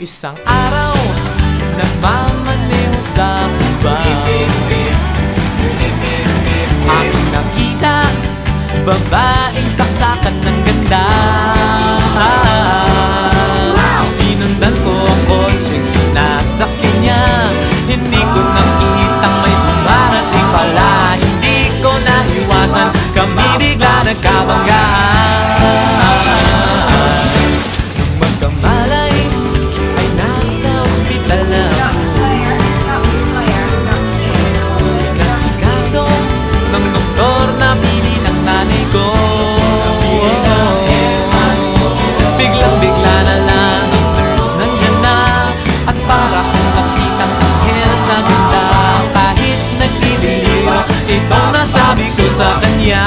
Isang araw, nagmamaneho sa bubay, aking nakita, babaeng saksakan ng ganda. Sinundan ko ang kotseng sinasakyan niya. Hindi ko nakitang may dumarating pala. Hindi ko naiwasan, kami bigla nagkabanggaan. Nung magkamalay, ay nasa ospital na ako. Inasikaso ng doktor na pili ng nanay ko. Biglang-bigla na lang ang nurse nandyan na, at para kong nakitang anghel sa ganda. Kahit nagdidiliro, itong nasabi ko sa kanya.